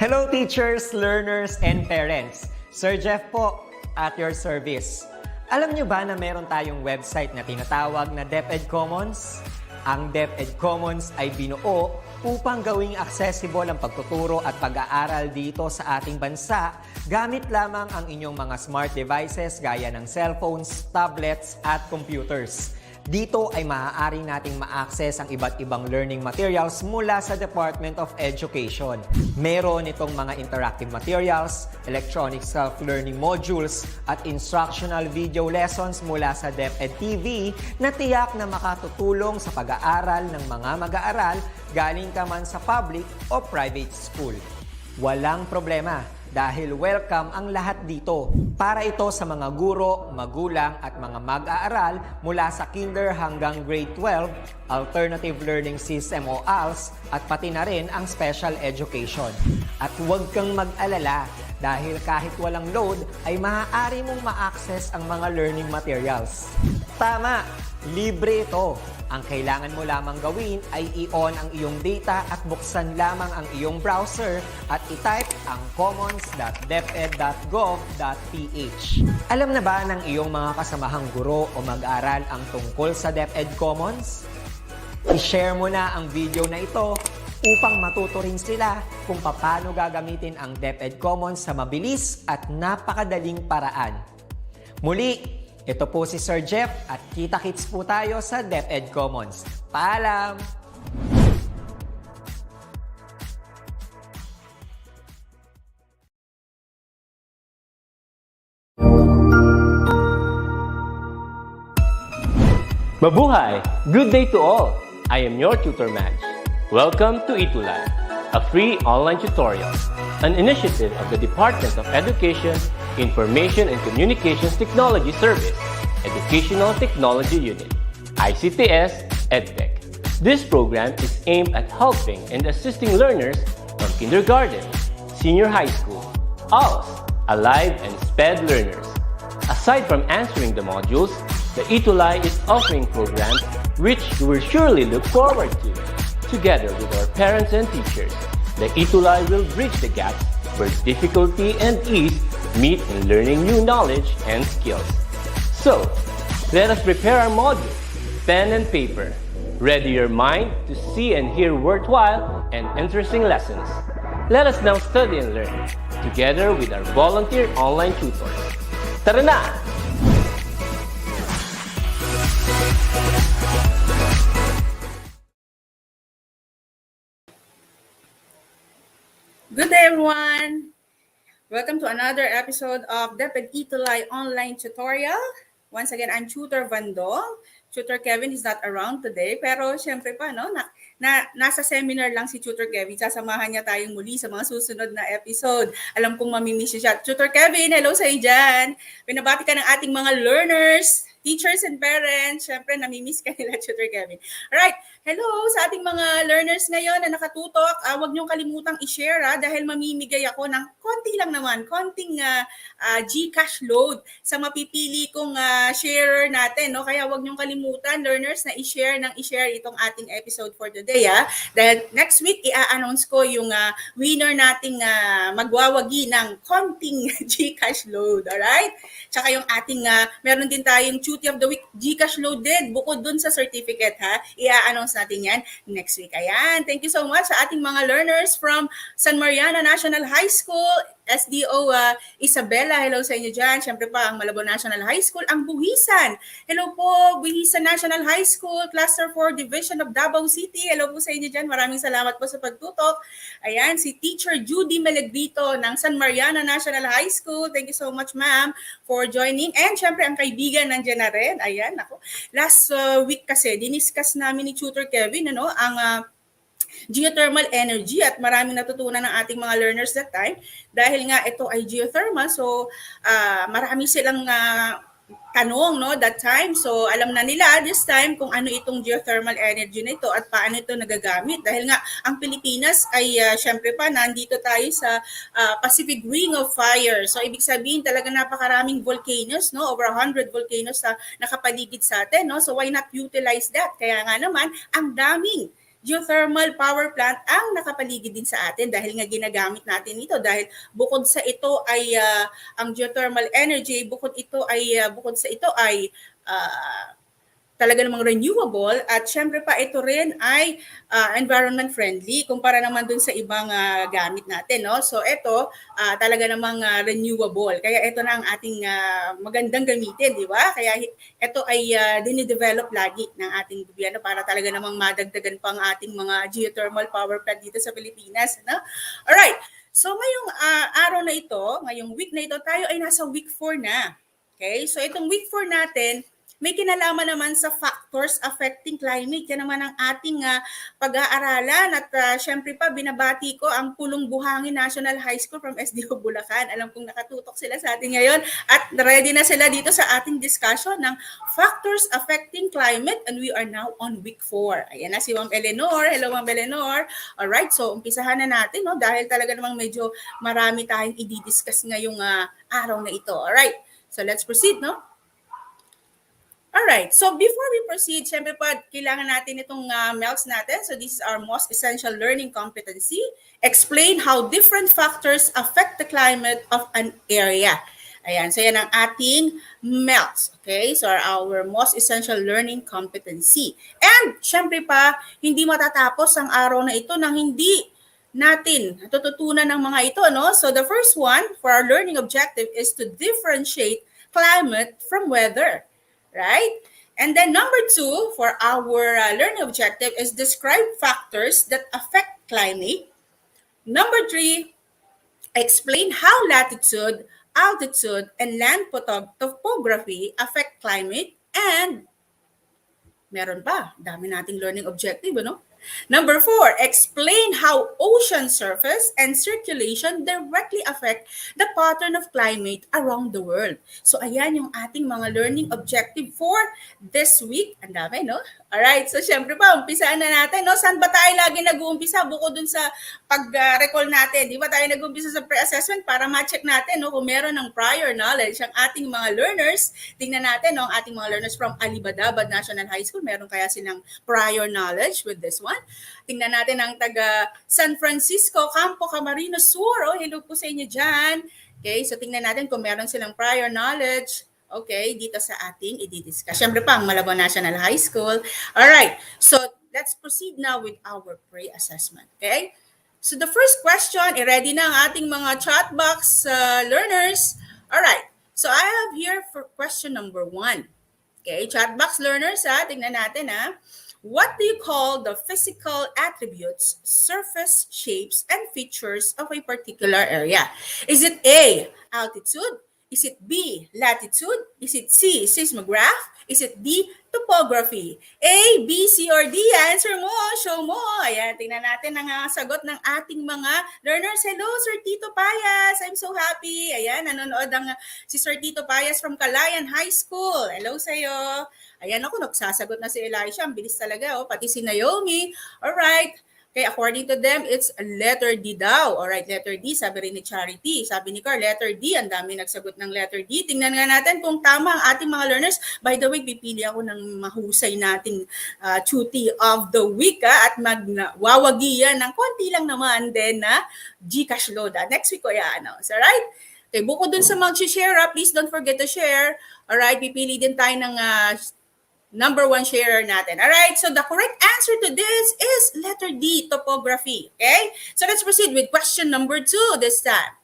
Hello teachers, learners, and parents. Sir Jeff po, at your service. Alam nyo ba na meron tayong website na tinatawag na DepEd Commons? Ang DepEd Commons ay binuo upang gawing accessible ang pagtuturo at pag-aaral dito sa ating bansa gamit lamang ang inyong mga smart devices gaya ng cellphones, tablets, at computers. Dito ay maaari nating ma-access ang iba't ibang learning materials mula sa Department of Education. Meron itong mga interactive materials, electronic self-learning modules, at instructional video lessons mula sa DepEd TV na tiyak na makatutulong sa pag-aaral ng mga mag-aaral galing ka man sa public o private school. Walang problema dahil welcome ang lahat dito. Para ito sa mga guro, magulang at mga mag-aaral mula sa kinder hanggang grade 12, alternative learning system o ALS, at pati na rin ang special education. At huwag kang mag-alala dahil kahit walang load ay maaari mong ma-access ang mga learning materials. Tama! Libre ito. Ang kailangan mo lamang gawin ay i-on ang iyong data at buksan lamang ang iyong browser at i-type ang commons.deped.gov.ph. Alam na ba ng iyong mga kasamahang guro o mag-aral ang tungkol sa DepEd Commons? I-share mo na ang video na ito upang matuto rin sila kung paano gagamitin ang DepEd Commons sa mabilis at napakadaling paraan. Muli, ito po si Sir Jeff at kita-kits po tayo sa DepEd Commons. Paalam! Mabuhay! Good day to all! I am your tutor Madge. Welcome to ETUlay, a free online tutorial, an initiative of the Department of Education, Information and Communications Technology Service, Educational Technology Unit, ICTS EdTech. This program is aimed at helping and assisting learners from kindergarten, senior high school, ALS, Alive and SPED learners. Aside from answering the modules, the ETUlay is offering programs which you will surely look forward to. Together with our parents and teachers, the ETUlay will bridge the gaps where difficulty and ease meet in learning new knowledge and skills. So, let us prepare our modules, pen and paper. Ready your mind to see and hear worthwhile and interesting lessons. Let us now study and learn, together with our volunteer online tutors. Tara na! Good day, everyone! Welcome to another episode of DepEd ETUlay online tutorial. Once again, I'm Tutor Vandong. Tutor Kevin is not around today, pero syempre pa, no, nasa seminar lang si Tutor Kevin. Sasamahan niya tayong muli sa mga susunod na episode. Alam kong mamimiss siya. Tutor Kevin, hello sa iyo dyan. Pinabati ka ng ating mga learners, teachers and parents. Syempre, namimiss ka nila, Tutor Kevin. Alright, hello sa ating mga learners ngayon na nakatutok. Huwag niyong kalimutang i-share dahil mamimigay ako ng konti lang naman, konting GCash load sa mapipili kong sharer natin. No? Kaya huwag niyong kalimutan, learners, na i-share itong ating episode for today. Dahil next week, i-announce ko yung winner nating magwawagi ng konting GCash load. Alright? Tsaka yung ating, meron din tayong Cutie of the Week GCash loaded. Bukod dun sa certificate, i-announce natin yan next week. Ayan. Thank you so much sa ating mga learners from San Mariana National High School, SDO Isabela. Hello sa inyo dyan. Siyempre pa, ang Malabon National High School, ang Buhisan. Hello po, Buhisan National High School, Cluster 4 Division of Davao City. Hello po sa inyo dyan. Maraming salamat po sa pagtutok. Ayan, si Teacher Judy Melegrito ng San Mariana National High School. Thank you so much, ma'am, for joining. And siyempre, ang kaibigan nandiyan na rin. Ayan, ako. Last week kasi, diniscuss namin ni Tutor Kevin, ang geothermal energy at maraming natutunan ng ating mga learners that time dahil nga ito ay geothermal, so marami silang tanong, no, that time. So alam na nila this time kung ano itong geothermal energy na ito at paano ito nagagamit dahil nga ang Pilipinas ay syempre pa nandito tayo sa Pacific Ring of Fire. So ibig sabihin talaga napakaraming volcanoes, no, over 100 volcanoes na nakapaligid sa atin, no. So why not utilize that? Kaya nga naman ang daming geothermal power plant ang nakapaligid din sa atin dahil nga ginagamit natin ito dahil bukod sa ito ay ang geothermal energy bukod sa ito ay ah, talaga namang renewable at syempre pa ito rin ay environment friendly kumpara naman dun sa ibang gamit natin, no? So ito talaga namang renewable. Kaya ito na ang ating magandang gamitin, di ba? Kaya ito ay dinidevelop lagi ng ating gobyerno para talaga namang madagdagan pang ating mga geothermal power plant dito sa Pilipinas, no? Alright. So ngayong araw na ito, ngayong week na ito, tayo ay nasa week 4 na. Okay? So itong week 4 natin, may kinalaman naman sa factors affecting climate. Yan naman ang ating pag-aaralan at syempre pa binabati ko ang Pulong Buhangin National High School from SDO Bulacan. Alam kong nakatutok sila sa atin ngayon at ready na sila dito sa ating discussion ng factors affecting climate and we are now on week 4. Ayan na si Ma'am Eleanor. Hello Ma'am Eleanor. Alright, so umpisahan na natin, no? Dahil talaga namang medyo marami tayong i-discuss ngayong araw na ito. Alright, so let's proceed, no? Alright, so before we proceed, syempre po, kailangan natin itong MELCs natin. So this is our most essential learning competency. Explain how different factors affect the climate of an area. Ayan, so yan ang ating MELCs. Okay, so our most essential learning competency. And syempre pa, hindi matatapos ang araw na ito nang hindi natin tututunan ng mga ito, no? So the first one for our learning objective is to differentiate climate from weather. Right? And then number 2 for our learning objective is describe factors that affect climate. Number 3, explain how latitude, altitude, and land topography affect climate. And meron pa, dami nating learning objective, ano? Number 4, explain how ocean surface and circulation directly affect the pattern of climate around the world. So ayan yung ating mga learning objective for this week. Ang dami, no? Alright, so syempre pa, umpisaan na natin, no? Saan ba tayo lagi nag-uumpisa bukod dun sa pag-recall natin? Di ba tayo nag-uumpisa sa pre-assessment para ma-check natin, no? Kung meron ng prior knowledge ang ating mga learners. Tingnan natin, no? Ang ating mga learners from Alibadabad National High School, meron kaya silang prior knowledge with this one? Tingnan natin ang taga San Francisco, Campo Camarines Sur. Oh, hello po sa inyo dyan. Okay, so tingnan natin kung meron silang prior knowledge. Okay, dito sa ating i-discuss. Siyempre pa, ang Malabon National High School. Alright, so let's proceed now with our pre-assessment. Okay? So the first question, i-ready na ang ating mga chat box learners. Alright, so I have here for question number 1. Okay, chat box learners, tingnan natin, What do you call the physical attributes, surface shapes, and features of a particular area? Is it A, altitude? Is it B, latitude? Is it C, seismograph? Is it D, topography? A, B, C, or D? Answer mo, show mo. Ayan, tingnan natin ang sagot ng ating mga learners. Hello, Sir Tito Payas. I'm so happy. Ayan, nanonood ang si Sir Tito Payas from Calayan High School. Hello sa'yo. Ayan ako, nagsasagot na si Elisha. Ang bilis talaga, pati si Naomi. Alright. Okay, according to them, it's letter D daw. Alright, letter D, sabi rin ni Charity. Sabi ni Carl, letter D. Ang dami nagsagot ng letter D. Tingnan nga natin kung tama ang ating mga learners. By the way, pipili ako ng mahusay nating cutie of the week. At magwawagi yan ng konti lang naman din na Gcash load. Next week ko i-announce. Alright? Okay, bukod dun sa mag-share, please don't forget to share. Alright, pipili din tayo ng number 1 sharer natin. Alright, so the correct answer to this is letter D, topography. Okay? So let's proceed with question number 2 this time.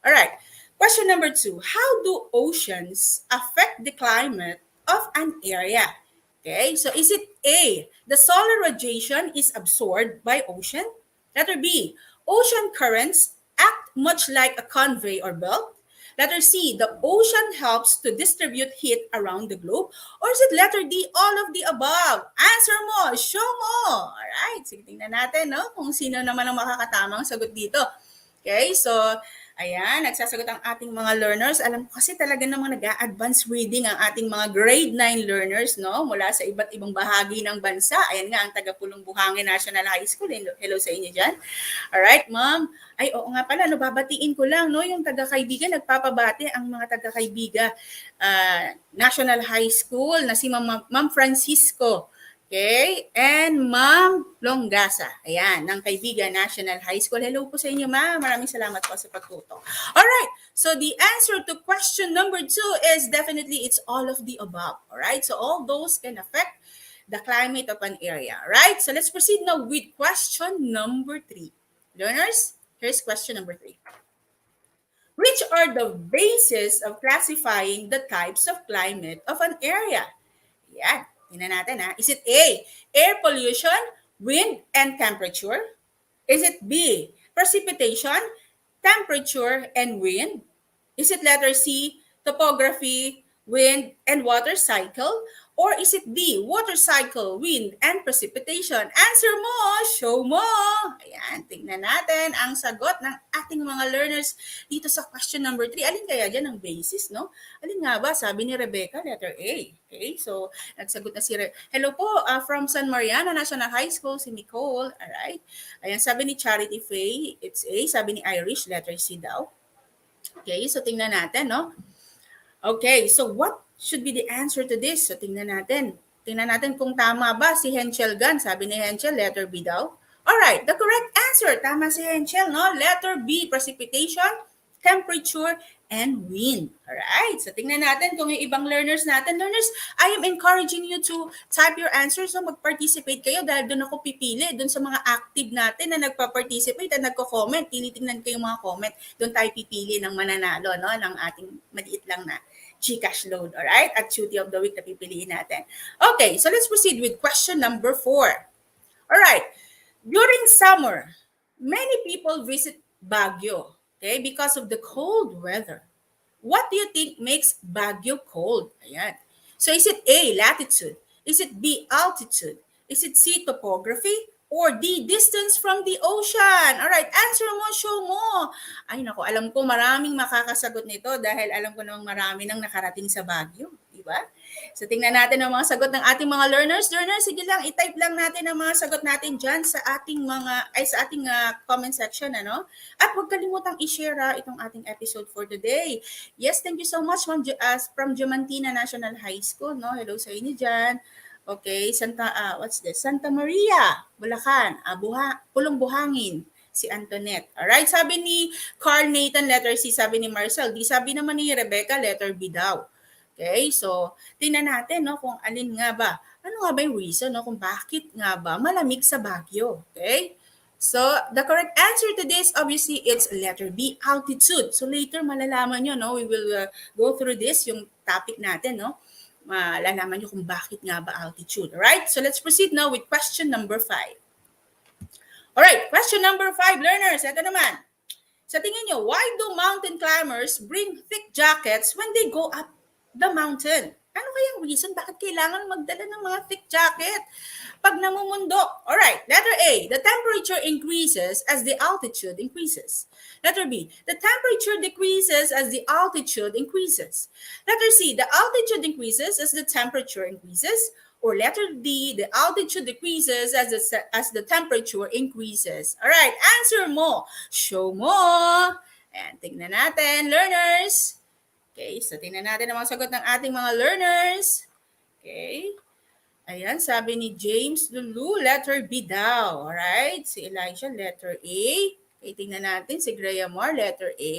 Alright, question number 2. How do oceans affect the climate of an area? Okay, so is it A, the solar radiation is absorbed by ocean? Letter B, ocean currents act much like a convey or belt? Letter C, the ocean helps to distribute heat around the globe. Or is it letter D, all of the above? Answer mo, show mo. Alright, sige, tingnan natin, no? Kung sino naman ang makakatamang sagot dito. Okay, so ayan, nagsasagot ang ating mga learners. Alam ko kasi talaga namang nag-a-advance reading ang ating mga grade 9 learners, no? Mula sa iba't ibang bahagi ng bansa. Ayan nga, ang taga-Pulong Buhangin National High School. Hello sa inyo dyan. Alright, ma'am. Ay, oo nga pala, babatiin ko lang, no? Yung taga-kaibigan, nagpapabati ang mga taga-kaibigan National High School na si Ma'am Francisco. Okay? And Ma'am Longgasa. Ayan, ng Kaibigan National High School. Hello po sa inyo, ma'am. Maraming salamat po sa pagtuto. Alright, so the answer to question number 2 is definitely it's all of the above. Alright, so all those can affect the climate of an area. Right? So let's proceed now with question number 3. Learners, here's question number 3. Which are the basis of classifying the types of climate of an area? Yan. Tingnan natin ha. Is it A, air pollution, wind, and temperature? Is it B, precipitation, temperature, and wind? Is it letter C, topography, wind, and water cycle? Or is it D, water cycle, wind, and precipitation? Answer mo, show mo. Ayan, tingnan natin ang sagot ng ating mga learners dito sa question number 3. Alin kaya dyan ang basis, no? Alin nga ba? Sabi ni Rebecca, letter A. Okay, so nagsagot na si hello po, from San Mariano National High School, si Nicole. Alright. Ayan, sabi ni Charity Faye, it's A. Sabi ni Irish, letter C daw. Okay, so tingnan natin, no? Okay, so what should be the answer to this? So tingnan natin. Tingnan natin kung tama ba si Henschel Gan. Sabi ni Henschel, letter B daw. Alright, the correct answer. Tama si Henschel, no? Letter B, precipitation, temperature, and wind. Alright, so tingnan natin kung yung ibang learners natin. Learners, I am encouraging you to type your answers. So mag-participate kayo dahil doon ako pipili. Doon sa mga active natin na nagpa-participate at nagko-comment. Tinitingnan ko yung mga comment. Doon tayo pipili ng mananalo, no? Ng ating maliit lang na Gcash load, alright? At Cutie of the Week na pipiliin natin. Okay, so let's proceed with question number 4. Alright, during summer, many people visit Baguio, okay, because of the cold weather. What do you think makes Baguio cold? Ayan. So is it A, latitude? Is it B, altitude? Is it C, topography? Or D, distance from the ocean? Alright, answer mo, show mo. Ay nako, alam ko maraming makakasagot nito dahil alam ko namang marami nang nakarating sa Baguio. Diba? So tingnan natin ang mga sagot ng ating mga learners. Learners, sige lang, i-type lang natin ang mga sagot natin dyan sa ating comment section, ano? At huwag kalimutang i-share itong ating episode for today. Yes, thank you so much from Diamantina National High School, no? Hello sa inyo dyan. Okay, Santa Maria, Bulacan, Pulong Buhangin, si Antoinette. Alright, sabi ni Carl Nathan, letter C, sabi ni Marcel. Di sabi naman ni Rebecca, letter B daw. Okay, so tingnan natin, no, kung alin nga ba. Ano nga ba yung reason, no, kung bakit nga ba malamig sa Baguio? Okay? So, the correct answer to this, obviously, it's letter B, altitude. So, later malalaman nyo, no, we will go through this, yung topic natin, no? Malalaman nyo kung bakit nga ba altitude. Alright? So, let's proceed now with question number 5. Alright, question number 5, learners. Ito naman. Sa tingin nyo, why do mountain climbers bring thick jackets when they go up the mountain? Ano kayang reason? Bakit kailangan magdala ng mga thick jacket pag namumundok? Alright, letter A, the temperature increases as the altitude increases. Letter B, the temperature decreases as the altitude increases. Letter C, the altitude increases as the temperature increases. Or letter D, the altitude decreases as the temperature increases. Alright, answer mo. Show mo. And tingnan natin, learners. Okay, so tingnan natin ang mga sagot ng ating mga learners. Okay. Ayan, sabi ni James Lulu, letter B daw. Alright, si Elijah, letter A. Okay, tingnan natin si Graham Moore, letter A.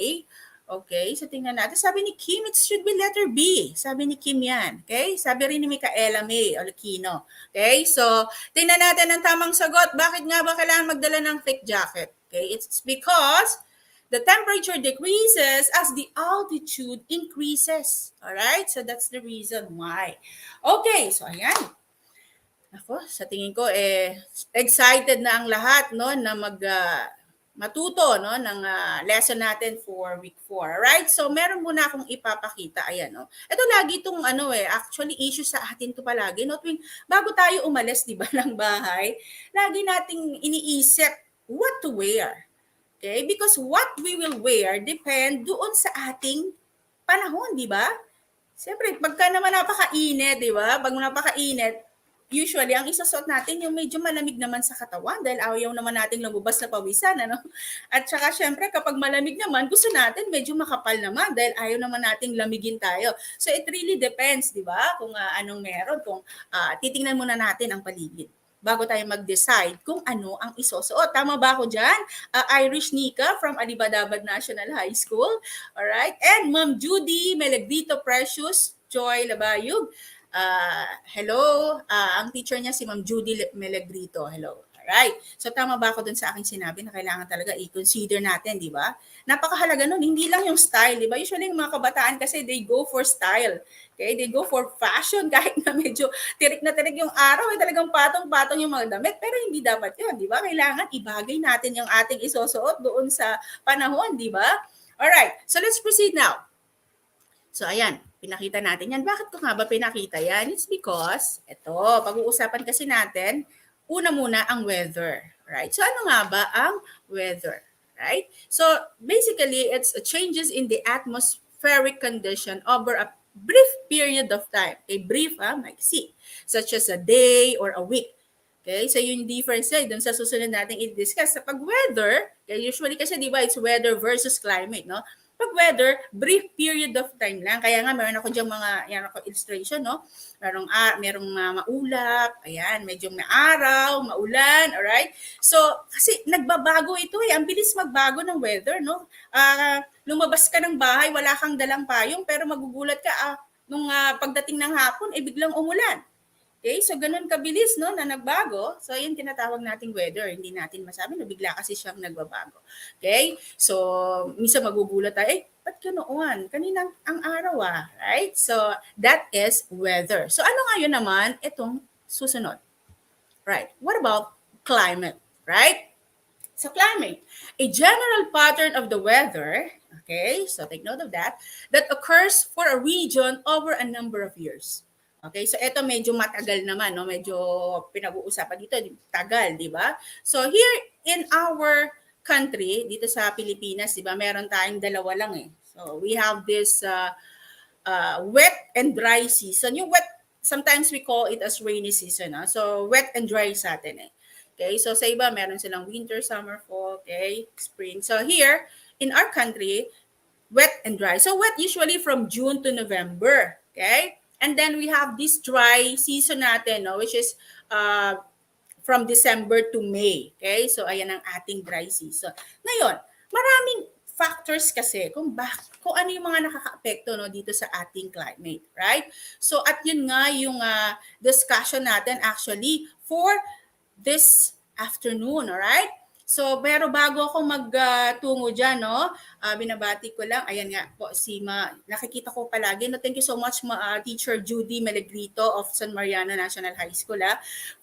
Okay, so tingnan natin. Sabi ni Kim, it should be letter B. Sabi ni Kim yan. Okay, sabi rin ni Micaela May Olquino. Okay, so tingnan natin ang tamang sagot. Bakit nga ba kailangan magdala ng thick jacket? Okay, it's because the temperature decreases as the altitude increases. Alright? So that's the reason why. Okay, so ayan. Ako, sa tingin ko, excited na ang lahat, no, na matuto, no, ng lesson natin for week 4. Alright? So meron muna akong ipapakita. Ayan, no. Ito lagi itong actually issue sa atin to palagi. No? Bago tayo umalis, di ba, ng bahay, lagi nating iniisip what to wear. Okay? Because what we will wear depend doon sa ating panahon, di ba? Siyempre, pagka naman napakainit, di ba? Pag napakainit, usually, ang isasuot natin yung medyo malamig naman sa katawan dahil ayaw naman nating lumabas na pawisan, ano? At saka syempre, kapag malamig naman, gusto natin medyo makapal naman dahil ayaw naman nating lamigin tayo. So it really depends, di ba? Kung anong meron, kung titingnan muna natin ang paligid bago tayo mag-decide kung ano ang isusuot. Tama ba ako dyan? Irish Nika from Alibadabad National High School. Alright? And Ma'am Judy Melegrito Precious Joy Labayog. Hello. Ang teacher niya si Ma'am Judy Melegrito. Hello. Alright. So tama ba ako dun sa aking sinabi na kailangan talaga i-consider natin, di ba? Napakahalaga nun. Hindi lang yung style, di ba? Usually yung mga kabataan kasi they go for style. Okay? They go for fashion kahit na medyo tirik na tirik yung araw. Talagang patong-patong yung mga damit. Pero hindi dapat yun, di ba? Kailangan ibagay natin yung ating isusuot doon sa panahon, di ba? Alright. So let's proceed now. So ayan. Pinakita natin yan. Bakit ko nga ba pinakita yan? It's because, pag-uusapan kasi natin, una muna ang weather, right? So ano nga ba ang weather, right? So basically, it's changes in the atmospheric condition over a brief period of time. A brief, maiksi, such as a day or a week. Okay, so yung difference ay dun sa susunod natin i-discuss. Sa pag-weather, usually kasi di ba it's weather versus climate, no? Pag weather, brief period of time lang. Kaya nga meron ako diyang mga illustration, no? Merong maulap, ayan, medyo may araw, maulan, alright? So, kasi nagbabago ito eh. Ang bilis magbago ng weather, no? Lumabas ka ng bahay, wala kang dalang payong, pero magugulat ka, nung pagdating ng hapon, biglang umulan. Okay, so ganun kabilis, no, na nagbago. So yun tinatawag nating weather. Hindi natin masabi na bigla kasi siyang nagbabago. Okay? So minsan magugulat tayo, ba't ganoon? Kanina ang araw right? So that is weather. So ano nga yun naman itong susunod? Right. What about climate? Right? So climate, a general pattern of the weather, okay? So take note of that occurs for a region over a number of years. Okay, so ito medyo matagal naman, no? Medyo pinag-uusapan dito, tagal, di ba? So here in our country, dito sa Pilipinas, di ba, meron tayong dalawa lang eh. So we have this wet and dry season. Yung wet, sometimes we call it as rainy season. So wet and dry sa atin eh. Okay, so sa iba, meron silang winter, summer, fall, okay, spring. So here, in our country, wet and dry. So wet usually from June to November, okay? And then we have this dry season natin, no, which is from December to May. Okay? So ayan ang ating dry season. Ngayon, maraming factors kasi kung ano yung mga nakaka-apekto, no, dito sa ating climate, right? So at yun nga yung discussion natin actually for this afternoon, all right? So, pero bago ako magtungo dyan, no, binabati ko lang, ayan nga po, nakikita ko palagi, no, thank you so much, Teacher Judy Melegrito of San Mariano National High School,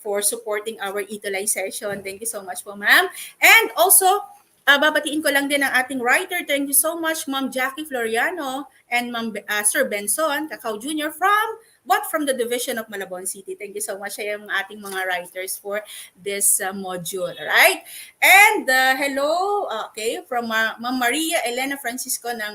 for supporting our ETUlay session. Thank you so much po, ma'am. And also, babatiin ko lang din ang ating writer. Thank you so much, Ma'am Jackie Floriano and Ma'am Sir Benson Cacao Jr. from the Division of Malabon City. Thank you so much sa yung ating mga writers for this module, right? And hello, okay, from Ma'am Maria Elena Francisco ng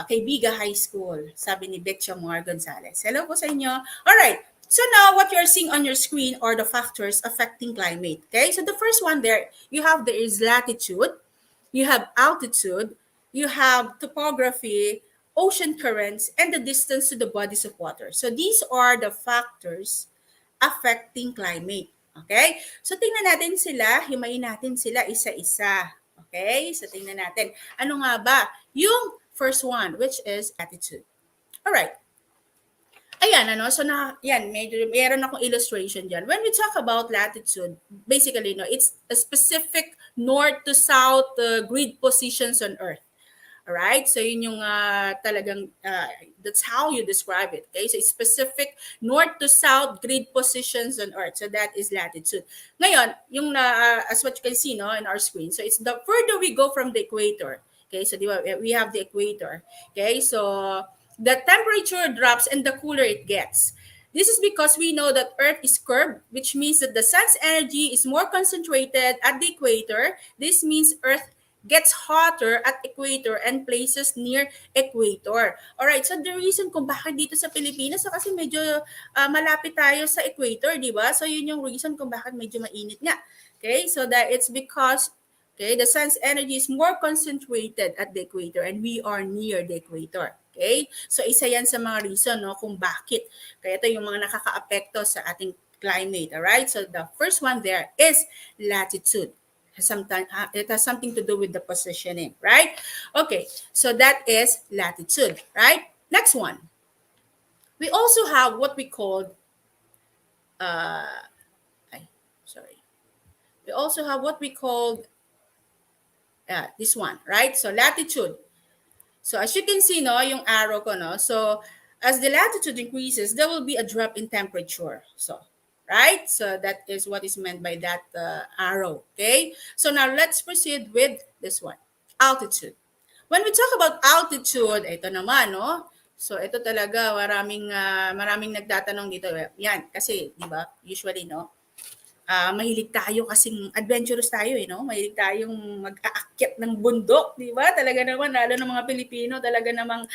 Kaibiga High School, sabi ni Betcha Moar Gonzalez. Hello po sa inyo. All right. So now, what you're seeing on your screen are the factors affecting climate. Okay, so the first one there, there is latitude, you have altitude, you have topography, ocean currents, and the distance to the bodies of water. So these are the factors affecting climate. Okay, so tingnan natin sila, himayin natin sila isa-isa. Okay, so tingnan natin. Ano nga ba? Yung first one, which is latitude. All right. Ayan, so meron akong illustration dyan. When we talk about latitude, basically, it's a specific north to south grid positions on Earth. Alright? So yun yung talagang, that's how you describe it. Okay? So it's specific north to south grid positions on Earth. So that is latitude. Ngayon, yung as what you can see, no, in our screen, so it's the further we go from the equator. Okay? So we have the equator. Okay? So the temperature drops and the cooler it gets. This is because we know that Earth is curved, which means that the sun's energy is more concentrated at the equator. This means Earth gets hotter at equator and places near equator. Alright, so the reason kung bakit dito sa Pilipinas, so kasi medyo malapit tayo sa equator, di ba? So yun yung reason kung bakit medyo mainit nga. Okay, so that it's because the sun's energy is more concentrated at the equator and we are near the equator. Okay, so isa yan sa mga reason, no, kung bakit. Kaya ito yung mga nakaka-apekto sa ating climate. Alright, so the first one there is latitude. It has something to do with the positioning, right? Okay, so that is latitude, right? Next one. We also have what we call, we also have what we call this one, right? So latitude. So as you can see, no, yung arrow ko, no? So as the latitude increases, there will be a drop in temperature. So right? So that is what is meant by that arrow, okay? So now let's proceed with this one, altitude. When we talk about altitude, ito naman, no? So ito talaga, maraming nagtatanong dito. Yan, kasi, di ba, usually, no? Mahilig tayo kasing adventurous tayo, no? Mahilig tayong mag-aakyat ng bundok, di ba? Talaga naman, lalo ng mga Pilipino, talaga namang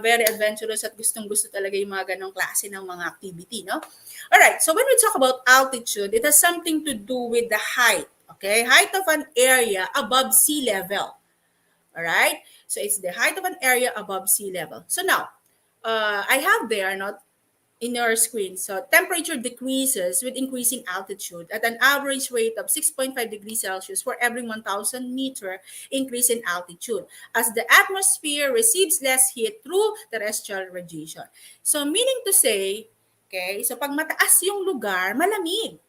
very adventurous at gustong-gusto talaga yung mga ganong klase ng mga activity, no? Alright, so when we talk about altitude, it has something to do with the height, okay? Height of an area above sea level. Alright? So it's the height of an area above sea level. So now, I have there, not in your screen. So temperature decreases with increasing altitude at an average rate of 6.5 degrees Celsius for every 1,000 meter increase in altitude as the atmosphere receives less heat through terrestrial radiation. So meaning to say, okay, so pag mataas yung lugar, malamig.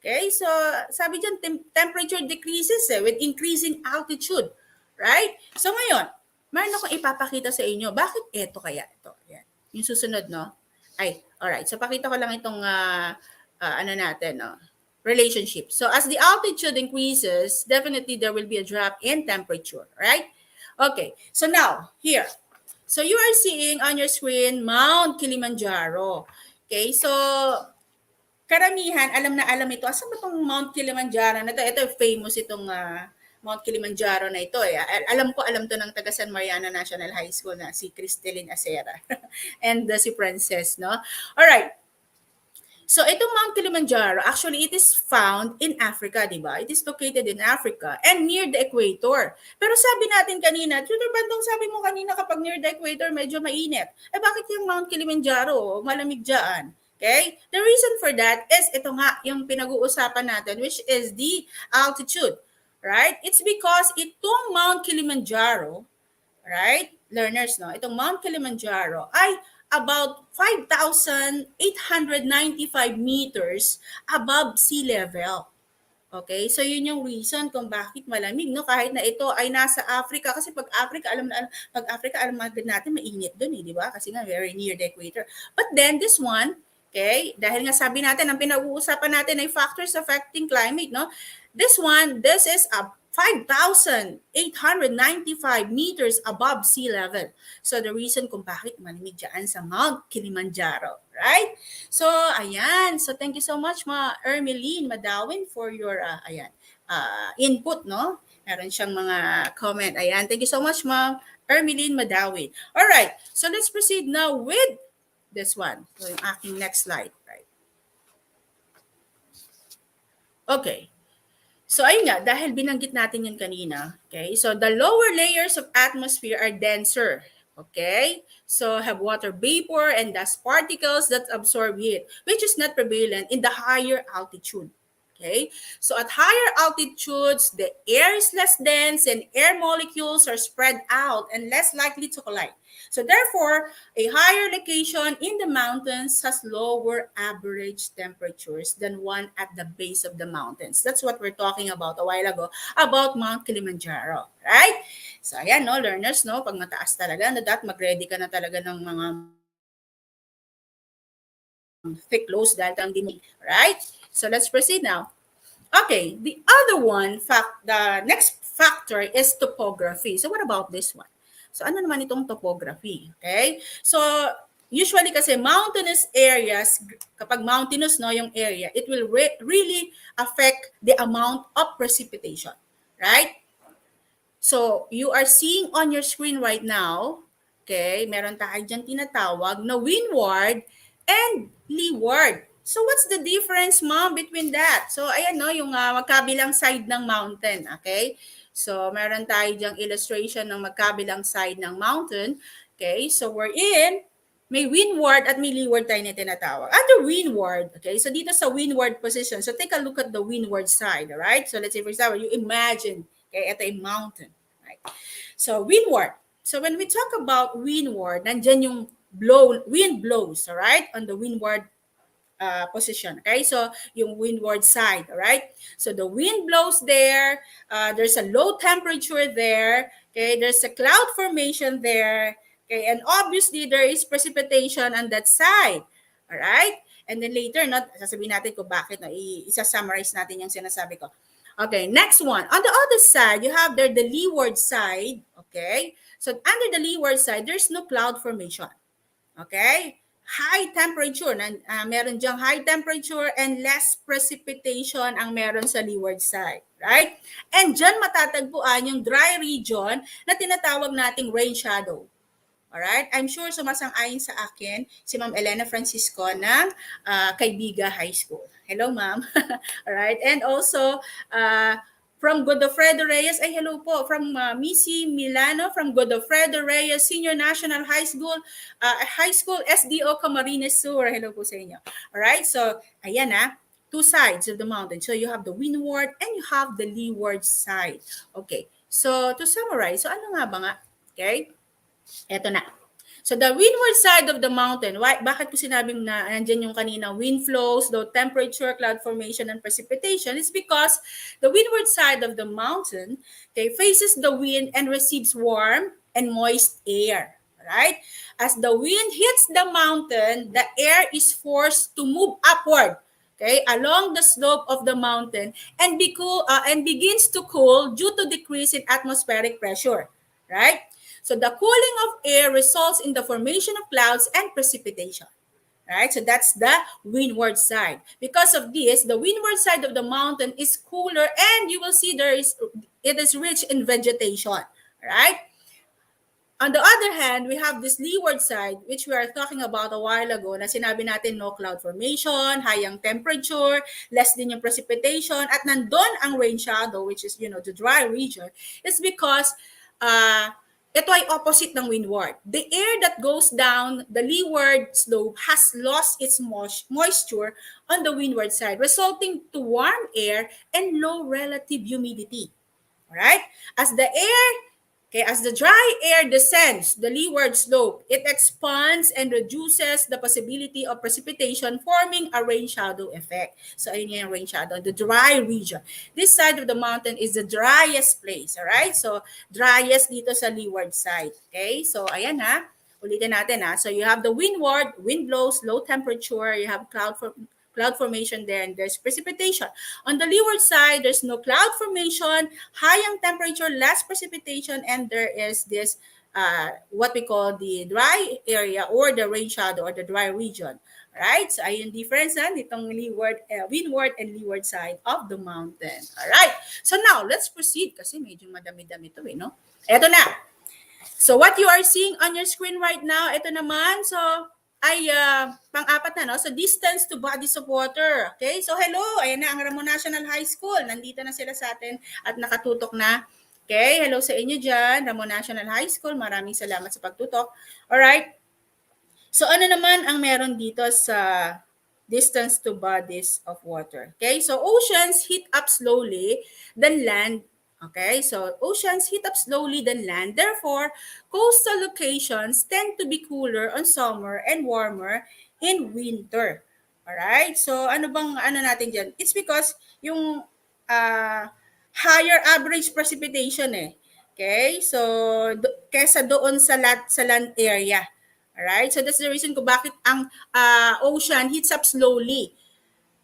Okay, so sabi dyan, temperature decreases with increasing altitude. Right? So ngayon, mayroon akong ipapakita sa inyo. Bakit ito kaya? Ito. Yan. Yung susunod, no? Alright. So pakita ko lang itong relationship. So as the altitude increases, definitely there will be a drop in temperature, right? Okay. So now, here. So you are seeing on your screen Mount Kilimanjaro. Okay? So karamihan, alam na alam ito. Asan ba itong Mount Kilimanjaro na ito? Ito famous itong Mount Kilimanjaro na ito. Alam to ng taga San Mariano National High School na si Cristelyn Acera and si Princess, no? Alright. So itong Mount Kilimanjaro, actually it is found in Africa, di ba? It is located in Africa and near the equator. Pero sabi natin kanina, Tutor Bandong, sabi mo kanina kapag near the equator, medyo mainit. Bakit yung Mount Kilimanjaro, malamig dyan? Okay? The reason for that is ito nga yung pinag-uusapan natin, which is the altitude. Right? It's because itong Mount Kilimanjaro, right? Learners, no? Itong Mount Kilimanjaro ay about 5,895 meters above sea level. Okay? So yun yung reason kung bakit malamig, no? Kahit na ito ay nasa Africa, kasi pag Africa, alam natin mainit doon, di ba? Kasi nga very near the equator. But then this one, okay, dahil nga sabi natin, ang pinag-uusapan natin ay factors affecting climate, no? This is a 5,895 meters above sea level. So the reason kung bakit malamig dyan sa Mount Kilimanjaro, right? So ayan, so thank you so much Ermeline Madawin for your input, no? Meron siyang mga comment. Ayan, thank you so much Ermeline Madawin. All right, so let's proceed now with this one. So yung aking next slide, right? Okay. So ayun nga, dahil binanggit natin yan kanina, okay? So the lower layers of atmosphere are denser, okay? So have water vapor and dust particles that absorb heat, which is not prevalent in the higher altitude. Okay, so at higher altitudes, the air is less dense and air molecules are spread out and less likely to collide. So therefore, a higher location in the mountains has lower average temperatures than one at the base of the mountains. That's what we're talking about a while ago about Mount Kilimanjaro, right? So ayan, no, learners, no, pag mataas talaga, mag-ready ka na talaga ng mga thick clothes dahil ang dinig, right? So let's proceed now. Okay, the other one, the next factor is topography. So what about this one? So ano naman itong topography? Okay? So usually kasi mountainous areas, kapag mountainous no yung area, it will really affect the amount of precipitation, right? So, you are seeing on your screen right now, okay, meron tayo dyan tinatawag na windward and leeward. So, what's the difference, ma'am, between that? So, ayan no, yung magkabilang side ng mountain, okay? So, meron tayo dyang illustration ng magkabilang side ng mountain. Okay, so we're in, may windward at may leeward tayo na tinatawag. Under windward, okay, so dito sa windward position, so take a look at the windward side, all right? So let's say for example, you imagine, okay, ito yung mountain, right? So windward. So when we talk about windward, nandyan yung wind blows, all right, on the windward position. Okay, so yung windward side, all right? So the wind blows there, there's a low temperature there, okay, there's a cloud formation there, okay, and obviously there is precipitation on that side, all right? And then later, sasabihin natin kung bakit, isa-summarize natin yung sinasabi ko. Okay, next one. On the other side, you have there the leeward side, okay? So under the leeward side, there's no cloud formation, okay? High temperature, meron diyang high temperature and less precipitation ang meron sa leeward side, right? And dyan matatagpuan yung dry region na tinatawag nating rain shadow. Alright? I'm sure sumasang-ayon sa akin si Ma'am Elena Francisco ng Kaibiga High School. Hello, Ma'am. Alright? And also, from Godofredo Reyes, ay hello po, from Missy Milano, from Godofredo Reyes Senior National High School SDO Camarines Sur. Hello po sa inyo. Alright? So, ayan two sides of the mountain. So, you have the windward and you have the leeward side. Okay. So, to summarize, so ano nga ba nga? Okay? Eto na. So the windward side of the mountain, bakit ko sinabing na andyan yung kanina wind flows, low temperature, cloud formation, and precipitation? Is because the windward side of the mountain, okay, faces the wind and receives warm and moist air. Right? As the wind hits the mountain, the air is forced to move upward, okay, along the slope of the mountain and begins to cool due to decrease in atmospheric pressure. Right? So the cooling of air results in the formation of clouds and precipitation. Right? So that's the windward side. Because of this, the windward side of the mountain is cooler and you will see it is rich in vegetation. Right? On the other hand, we have this leeward side, which we are talking about a while ago, na sinabi natin no cloud formation, high ang temperature, less din yung precipitation, at nandun ang rain shadow, which is, the dry region, is because ito ay opposite ng windward. The air that goes down the leeward slope has lost its moisture on the windward side, resulting to warm air and low relative humidity. All right? As the dry air descends the leeward slope, it expands and reduces the possibility of precipitation, forming a rain shadow effect. So, ayun yung rain shadow, the dry region. This side of the mountain is the driest place, all right? So, driest dito sa leeward side, okay? So, ayan ulitin natin So, you have the windward, wind blows, low temperature, you have cloud formation there, and there's precipitation. On the leeward side, there's no cloud formation, high ang temperature, less precipitation, and there is this what we call the dry area or the rain shadow or the dry region. Right? So ayun difference nitong windward and leeward side of the mountain. All right. So now, let's proceed kasi medyo madami-dami to no? Eto na. So what you are seeing on your screen right now, ito naman, so ay pang-apat na, no? So, distance to bodies of water. Okay? So, hello. Ayan na ang Ramon National High School. Nandito na sila sa atin at nakatutok na. Okay? Hello sa inyo dyan, Ramon National High School. Maraming salamat sa pagtutok. Alright? So, ano naman ang meron dito sa distance to bodies of water? Okay? So, oceans heat up slowly than land. Okay, so oceans heat up slowly than land. Therefore, coastal locations tend to be cooler on summer and warmer in winter. Alright, so ano natin dyan? It's because yung higher average precipitation Okay, so kesa doon sa land area. Alright, so that's the reason kung bakit ang ocean heats up slowly.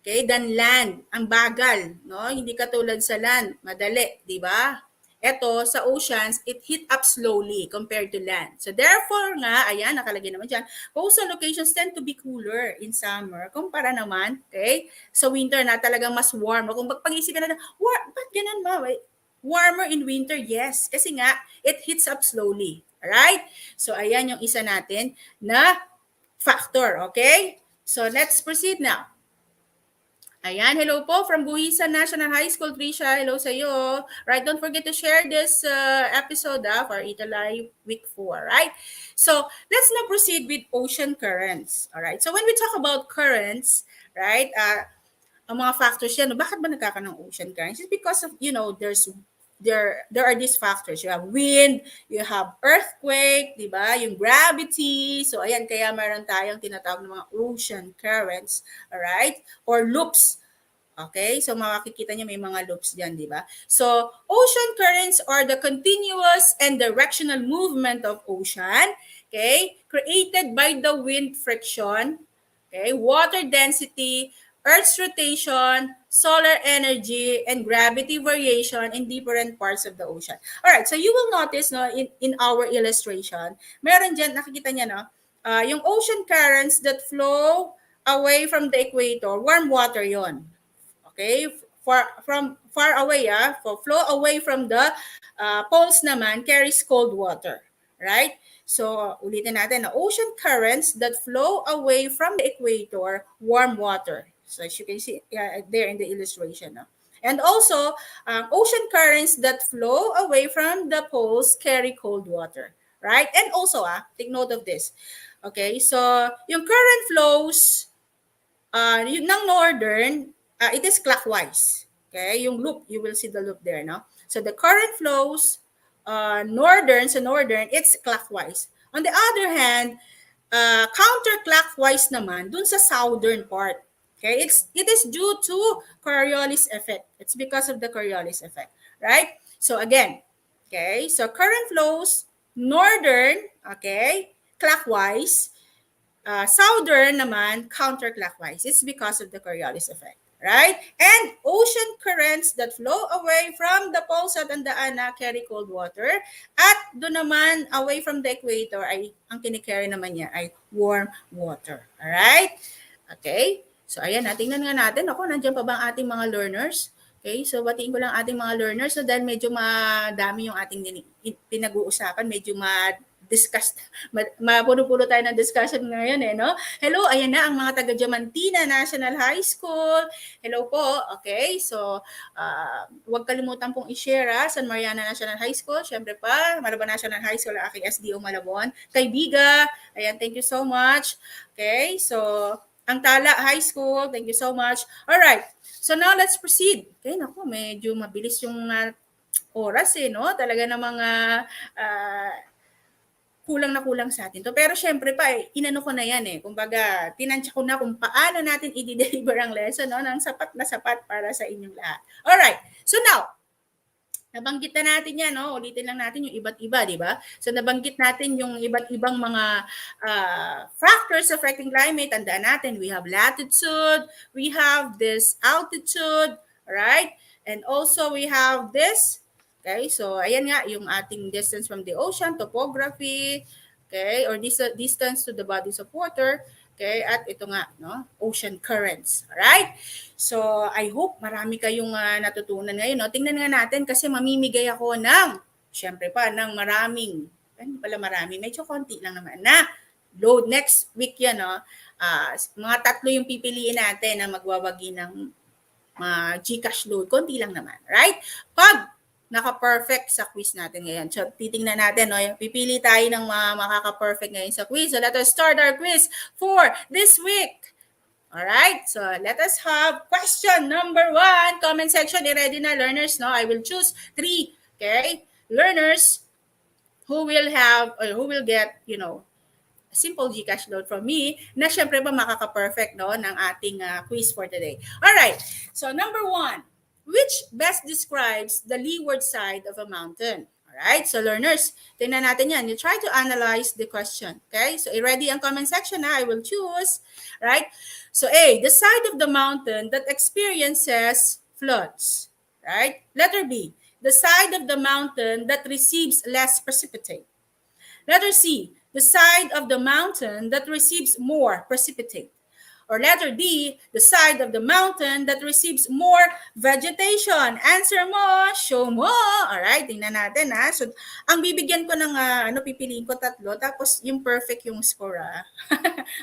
Okay, than land, ang bagal, no? Hindi katulad sa land, madali, di ba? Ito, sa oceans, it heat up slowly compared to land. So therefore nga, ayan, nakalagay naman dyan, coastal locations tend to be cooler in summer, kumpara naman, okay, sa winter na talagang mas warm. Kung pag-isipin natin, ba't ganun ba? Warmer in winter, yes. Kasi nga, it heats up slowly. Alright? So, ayan yung isa natin na factor. Okay? So, let's proceed now. Ayan, hello po from Buhisan National High School, Trisha. Hello sa iyo. Right, don't forget to share this episode for ETUlay Week 4, right? So, let's now proceed with ocean currents. All right. So, when we talk about currents, right, ang mga factors yan, bakit ba nagkakaroon ng ocean currents? It's because of, there are these factors. You have wind, you have earthquake, di ba? Yung gravity. So, ayan, kaya meron tayong tinatawag ng mga ocean currents, alright? Or loops. Okay? So, makikita niyo may mga loops dyan, di ba? So, ocean currents are the continuous and directional movement of ocean, okay? Created by the wind friction, okay? Water density, Earth's rotation, solar energy, and gravity variation in different parts of the ocean. All right, so you will notice no, in our illustration, meron dyan, nakikita niya, no, yung ocean currents that flow away from the equator, warm water yon. Okay? Far away, flow away from the poles naman, carries cold water. Right? So, ulitin natin, ocean currents that flow away from the equator, warm water. So, as you can see there in the illustration. No? And also, ocean currents that flow away from the poles carry cold water. Right? And also, take note of this. Okay? So, yung current flows yung ng northern, it is clockwise. Okay? Yung loop, you will see the loop there, no? So, the current flows northern, it's clockwise. On the other hand, counterclockwise naman dun sa southern part. Okay, it is due to Coriolis effect. It's because of the Coriolis effect, right? So again, okay, so current flows northern, okay, clockwise, southern naman counterclockwise. It's because of the Coriolis effect. Right? And ocean currents that flow away from the poles at tandaan na carry cold water. At doon naman, away from the equator, ay ang kinikarry naman niya ay warm water. Alright? Okay? So, ayan, tingnan nga natin. Ako, nandiyan pa ba ang ating mga learners? Okay, so batiin ko lang ating mga learners. So, dahil medyo madami yung ating pinag-uusapan, medyo discuss, mapuno-puno tayo ng discussion ngayon no? Hello, ayan na ang mga taga Diamantina National High School. Hello po, okay? So, huwag kalimutan pong i-share San Mariana National High School. Siyempre pa, Malabon National High School, aking SDO Malabon. Kaibiga, ayan, thank you so much. Okay, so, ang Tala High School, thank you so much. Alright, so now let's proceed. Okay, naku, medyo mabilis yung oras no? Talaga na mga kulang na kulang sa atin to. Pero syempre pa, inano ko na yan Kumbaga, tinansya ko na kung paano natin i-deliver ang lesson ng sapat na sapat para sa inyong lahat. Alright, so now, nabanggit na natin yan, ulitin lang natin yung iba't iba, di ba? So nabanggit natin yung iba't ibang mga factors affecting climate. Tandaan natin, we have latitude, we have this altitude, right? And also we have this. Okay, so ayan nga yung ating distance from the ocean, topography, okay, or distance to the bodies of water, okay, at ito nga, ocean currents. Alright? So, I hope marami kayong natutunan ngayon. Tingnan nga natin kasi mamimigay ako syempre pa, ng maraming, hindi pala marami, medyo konti lang naman na load. Next week yan, mga 3 yung pipiliin natin na magwawagi ng GCash load. Konti lang naman, right? Pag naka-perfect sa quiz natin ngayon. So, titingnan natin, pipili tayo ng makaka-perfect ngayon sa quiz. So, let us start our quiz for this week. Alright, so let us have question number 1. Comment section, i-ready na learners, I will choose 3, okay, learners who will have, or who will get, simple GCash load from me na syempre pa makaka-perfect ng ating quiz for today. Alright, so number 1. Which best describes the leeward side of a mountain? Alright, so learners, tingnan natin yan. You try to analyze the question. Okay, so i-ready ang comment section I will choose. Right, so A, the side of the mountain that experiences floods. Right, letter B, the side of the mountain that receives less precipitate. Letter C, the side of the mountain that receives more precipitate. Or letter D, the side of the mountain that receives more vegetation. Answer mo, show mo. Alright, tingnan natin ha. So, ang bibigyan ko ng, pipiliin ko 3, tapos yung perfect yung score ha.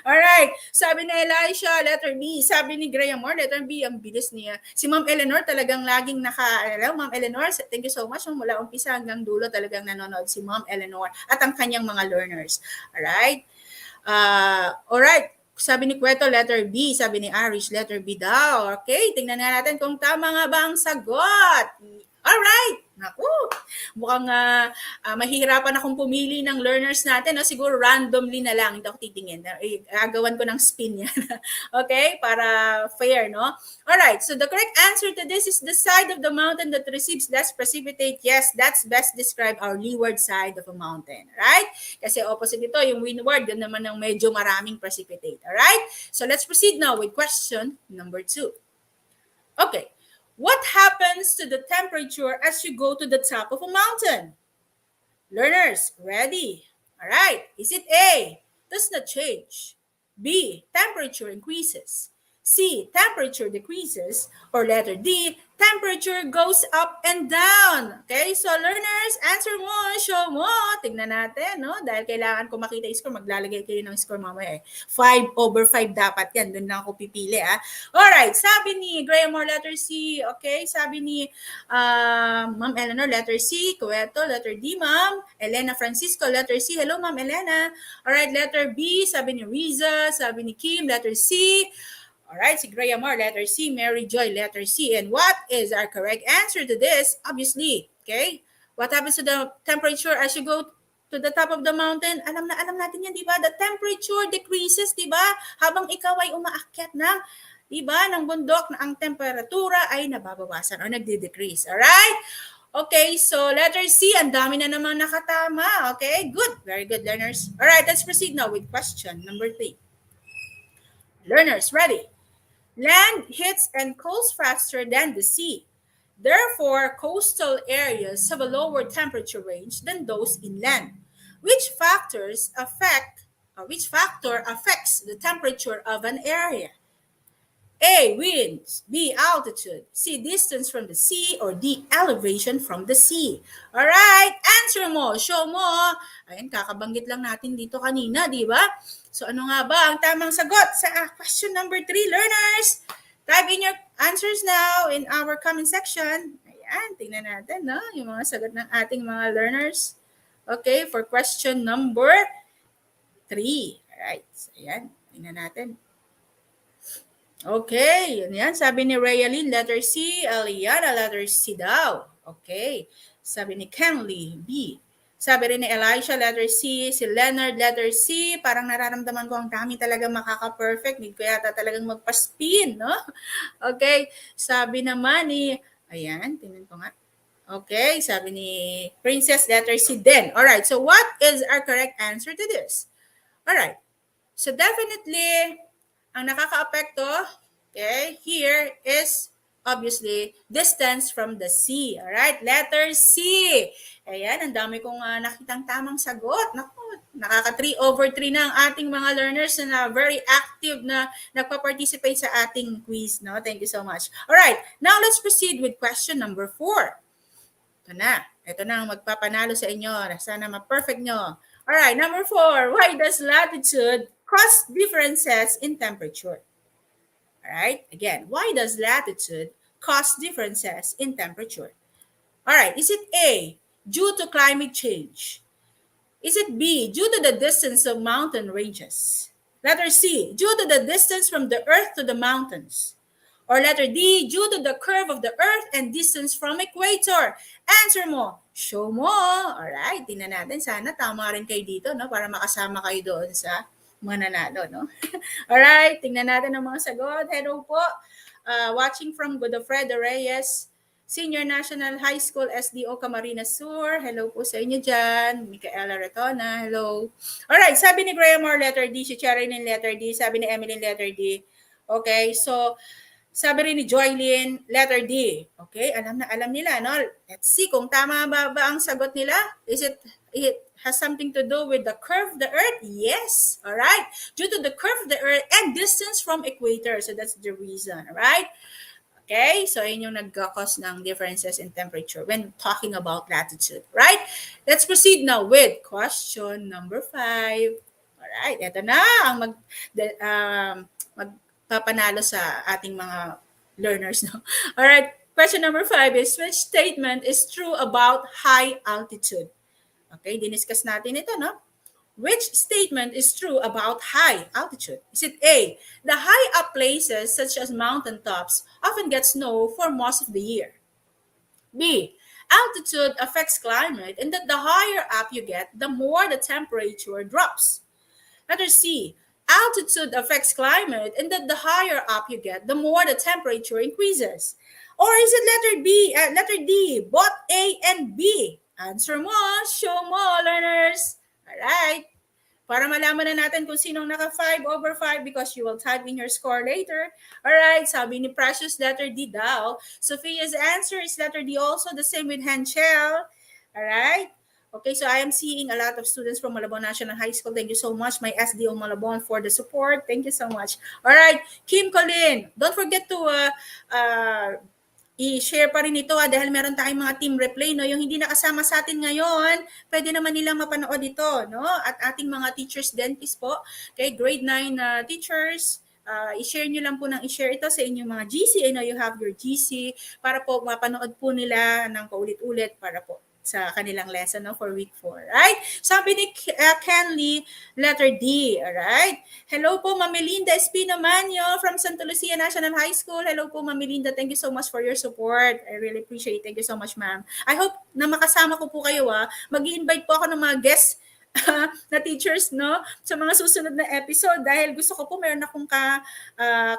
Alright, sabi ni Elisha, letter B. Sabi ni Graham Moore, letter B, ang bilis niya. Si Ma'am Eleanor talagang laging Ma'am Eleanor, thank you so much. Mula umpisa hanggang dulo talagang nanonood si Ma'am Eleanor at ang kanyang mga learners. Alright? Alright. Sabi ni Cueto, letter B. Sabi ni Arish, letter B daw. Okay, tingnan na natin kung tama nga ba ang sagot. Alright. Naku, mukhang mahihirapan akong pumili ng learners natin. No? Siguro randomly na lang. Hindi ako titingin. Gagawan ko ng spin yan. Okay? Para fair, no? Alright. So the correct answer to this is the side of the mountain that receives less precipitate. Yes, that's best described our leeward side of a mountain. Right? Kasi opposite ito, yung windward, yun naman ang medyo maraming precipitate. Alright? So let's proceed now with question number 2. Okay. What happens to the temperature as you go to the top of a mountain? Learners, ready? All right. Is it A, does not change? B, temperature increases? C, temperature decreases? Or letter D, temperature goes up and down? Okay, so learners, answer mo, show mo. Tignan natin, no? Dahil kailangan ko makita yung score, maglalagay kayo ng score mamaya eh. 5/5 dapat yan. Doon na ako pipili, ah. Alright, sabi ni Graham Moore, letter C. Okay, sabi ni Ma'am Eleanor, letter C. Cueto, letter D, Ma'am. Elena Francisco, letter C. Hello, Ma'am Elena. Alright, letter B. Sabi ni Riza. Sabi ni Kim, letter C. Alright, si Graham Moore, letter C. Mary Joy, letter C. And what is our correct answer to this? Obviously, okay? What happens to the temperature as you go to the top of the mountain? Alam natin yan, di ba? The temperature decreases, di ba? Habang ikaw ay umaakyat ng, di ba, ng bundok, na ang temperatura ay nababawasan o nagde-decrease. Alright? Okay, so letter C, ang dami na naman nakatama. Okay, good. Very good, learners. Alright, let's proceed now with question number 3. Learners, ready? Land heats and cools faster than the sea. Therefore, coastal areas have a lower temperature range than those inland. Which factor affects the temperature of an area? A, winds, B, altitude, C, distance from the sea, or D, elevation from the sea. Alright, answer mo, show mo. Ayan, kakabanggit lang natin dito kanina, di ba? So ano nga ba ang tamang sagot sa question number 3, learners? Type in your answers now in our comment section. Ayan, tingnan natin, no? Yung mga sagot ng ating mga learners. Okay, for question number 3. Alright, so ayan, tingnan natin. Okay, yun yan. Sabi ni Rayalyn, letter C. Eliana, letter C daw. Okay. Sabi ni Kenley, B. Sabi rin ni Elisha, letter C. Si Leonard, letter C. Parang nararamdaman ko ang dami talagang makaka-perfect. Need ko yata talagang magpa-spin, no? Okay. Sabi naman ni, ayan, tingnan ko nga. Okay, sabi ni Princess, letter C din. Alright, so what is our correct answer to this? Alright, so definitely, ang nakaka-apekto, okay, here is obviously distance from the sea. Alright, letter C. Ayan, ang dami kong nakitang tamang sagot. Naku, nakaka 3/3 na ang ating mga learners na very active na nagpa-participate sa ating quiz. No? Thank you so much. Alright, now let's proceed with question number 4. Ito na ang magpapanalo sa inyo. Sana ma-perfect nyo. Alright, number 4. Why does latitude cause differences in temperature? Alright, again, why does latitude cause differences in temperature? Alright, is it A, due to climate change? Is it B, due to the distance of mountain ranges? Letter C, due to the distance from the earth to the mountains? Or letter D, due to the curve of the earth and distance from equator? Answer mo, show mo. Alright, tingnan natin. Sana tama rin kayo dito, no? Para makasama kayo doon sa mga nanalo, no? Alright, tingnan natin ang mga sagot. Hello po. Watching from Godofredo Reyes, Senior National High School, SDO Camarines Sur. Hello po sa inyo dyan. Micaela Retona, hello. Alright, sabi ni Graham Moore, letter D. Si Cherilyn, letter D. Sabi ni Emily, letter D. Okay, so sabi rin ni Joylyn, letter D. Okay, alam nila, no? Let's see kung tama ba ang sagot nila. Is it has something to do with the curve of the Earth? Yes. All right. Due to the curve of the Earth and distance from equator. So that's the reason. All right. Okay, so yun yung nag-cause ng differences in temperature when talking about latitude, right? Let's proceed now with question number 5. Alright, eto na ang magpapanalo sa ating mga learners. No? Alright, question number 5 is, which statement is true about high altitude? Okay, diniscuss natin ito, no? Which statement is true about high altitude? Is it A, the high up places such as mountain tops often get snow for most of the year? B, altitude affects climate and that the higher up you get, the more the temperature drops. Letter C, altitude affects climate and that the higher up you get, the more the temperature increases. Or is it letter D, both A and B? Answer mo, show mo, learners. All right. Para malaman na natin kung sinong naka 5/5 because you will type in your score later. Alright, sabi ni Precious, letter D daw. Sophia's answer is letter D also, the same with Hanchel. Alright? Okay, so I am seeing a lot of students from Malabon National High School. Thank you so much, my SDO Malabon, for the support. Thank you so much. Alright, Kim Colin, don't forget to i-share pa rin ito dahil meron tayong mga team replay, no? Yung hindi nakasama sa atin ngayon, pwede naman nilang mapanood ito, no? At ating mga teachers dentist po, okay, grade 9 teachers, i-share nyo lang po ng i-share ito sa inyong mga GC. I know you have your GC para po mapanood po nila ng paulit-ulit para po sa kanilang lesson, no, for week 4. Right? Sabi ni Kenley, letter D. Alright? Hello po, Ma'am Melinda Espino Manyo from Santa Lucia National High School. Hello po, Ma'am Melinda. Thank you so much for your support. I really appreciate it. Thank you so much, ma'am. I hope na makasama ko po kayo. Mag-i-invite po ako ng mga guests na teachers, no, sa mga susunod na episode dahil gusto ko po meron akong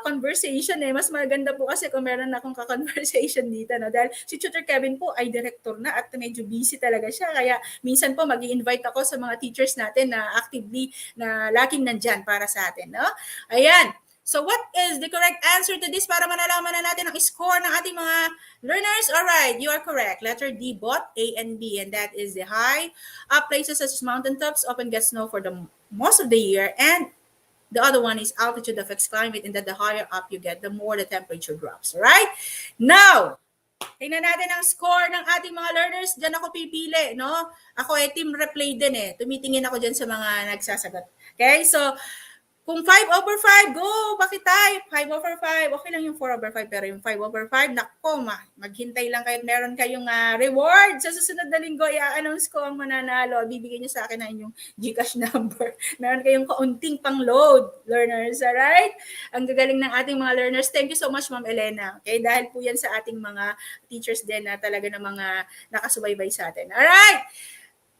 conversation mas maganda po kasi kung meron akong conversation dito, no, dahil si Tutor Kevin po ay director na at medyo busy talaga siya, kaya minsan po mag-i-invite ako sa mga teachers natin na actively na laging nandyan para sa atin, no. Ayan. So what is the correct answer to this para manalaman na natin ang score ng ating mga learners? Alright, you are correct. Letter D, both A and B, and that is the high up places such as mountaintops often get snow for the most of the year, and the other one is altitude affects climate, and that the higher up you get, the more the temperature drops. Alright? Now, tingnan natin ang score ng ating mga learners. Diyan ako pipili, no? Ako team replay din Tumitingin ako diyan sa mga nagsasagot. Okay? So, kung 5/5, go! Pakitype! 5/5. Okay lang yung 4/5, pero yung 5/5, nako, maghintay lang kayo. Meron kayong reward. Sa susunod na linggo, i-announce ko ang mananalo. Bibigyan nyo sa akin na inyong GCash number. Meron kayong kaunting pang-load, learners. Alright? Ang gagaling ng ating mga learners. Thank you so much, Ma'am Elena. Okay? Dahil po yan sa ating mga teachers din na talaga na mga nakasubaybay sa atin. Alright?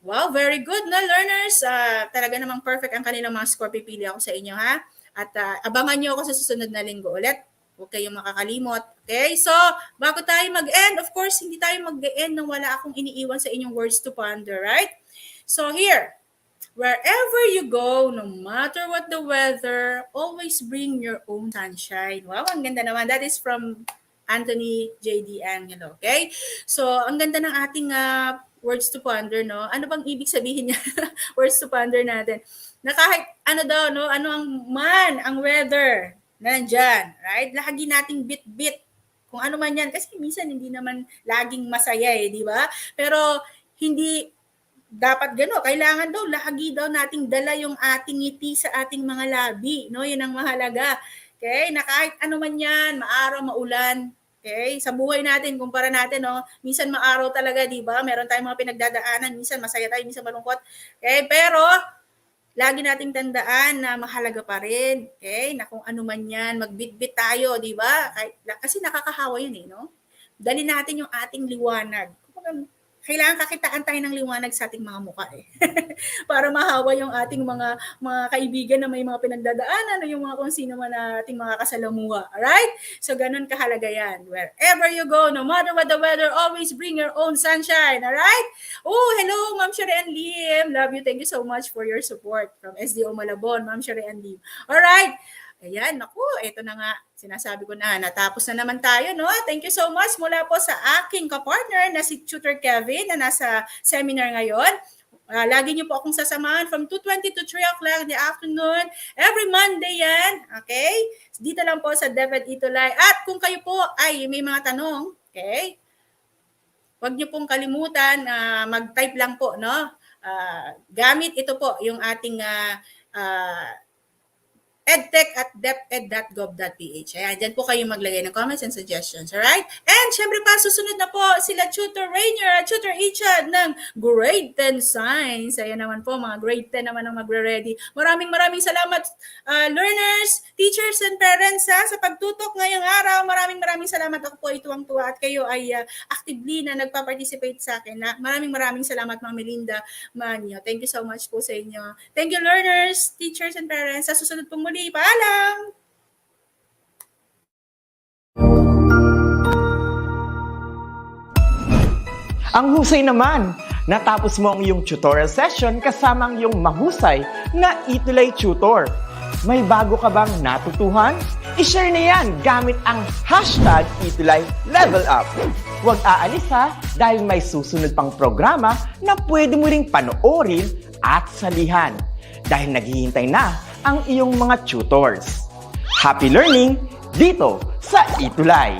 Wow, very good na learners. Talaga namang perfect ang kanilang mga score. Pipili ako sa inyo, ha? At abangan nyo ako sa susunod na linggo ulit. Huwag kayong makakalimot. Okay? So, bago tayo mag-end, of course, hindi tayo mag-end nang wala akong iniiwan sa inyong words to ponder, right? So, here, wherever you go, no matter what the weather, always bring your own sunshine. Wow, ang ganda naman. That is from Anthony J.D. Angelo. Okay? So, ang ganda ng ating words to ponder, no? Ano bang ibig sabihin niya? Words to ponder natin. Na kahit ano daw, no? Ano ang weather na nandyan, right? Lagi nating bit-bit. Kung ano man yan. Kasi minsan hindi naman laging masaya di ba? Pero hindi dapat gano'n. Kailangan daw, lagi daw nating dala yung ating ngiti sa ating mga labi, no? Yun ang mahalaga. Okay? Na kahit ano man yan, maaraw, maulan, okay? Sa buhay natin, kumpara natin, no? Minsan maaraw talaga, di ba? Meron tayong mga pinagdadaanan, minsan masaya tayo, minsan malungkot. Okay? Pero, lagi nating tandaan na mahalaga pa rin. Okay? Na kung ano man yan, magbitbit tayo, di ba? Kasi nakakahawa yun, no? Dali natin yung ating liwanag. Kailangan kakitaan tayo ng liwanag sa ating mga mukha para mahawa yung ating mga kaibigan na may mga pinagdadaanan o yung mga kung sino man ating mga kasalamuha. Alright? So, ganun kahalaga yan. Wherever you go, no matter what the weather, always bring your own sunshine. Alright? Oh, hello, Ma'am Sherry and Lim. Love you. Thank you so much for your support from SDO Malabon, Ma'am Sherry and Lim. Alright? Ayan, naku, ito na nga, sinasabi ko na, natapos na naman tayo, no? Thank you so much mula po sa aking kapartner na si Tutor Kevin na nasa seminar ngayon. Lagi niyo po akong sasamahan from 2:20 to 3 o'clock in the afternoon. Every Monday yan. Okay? Dito lang po sa DepEd ETUlay. At kung kayo po ay may mga tanong, okay? Huwag niyo pong kalimutan na mag-type lang po, no? Gamit ito po yung ating edtech@deped.gov.ph. Ayan, dyan po kayo maglagay ng comments and suggestions. Alright? And syempre pa, susunod na po sila Tutor Rainier at Tutor Icha ng Grade 10 Science. Ayan naman po, mga grade 10 naman ang magre-ready. Maraming salamat learners, teachers, and parents sa pagtutok ngayong araw. Maraming salamat. Ako po ay tuwang-tuwa at kayo ay actively na nagpa-participate sa akin. Maraming salamat, Ma'am Melinda Manyo. Thank you so much po sa inyo. Thank you learners, teachers, and parents. Sa susunod pong muli. Paalam! Ang husay naman! Natapos mo ang iyong tutorial session kasama ang iyong mahusay na ETUlay tutor. May bago ka bang natutuhan? I-share na yan gamit ang hashtag ETUlay Level Up. Huwag aalis ha dahil may susunod pang programa na pwede mo ring panoorin at salihan. Dahil naghihintay na ang iyong mga tutors. Happy learning dito sa ETUlay!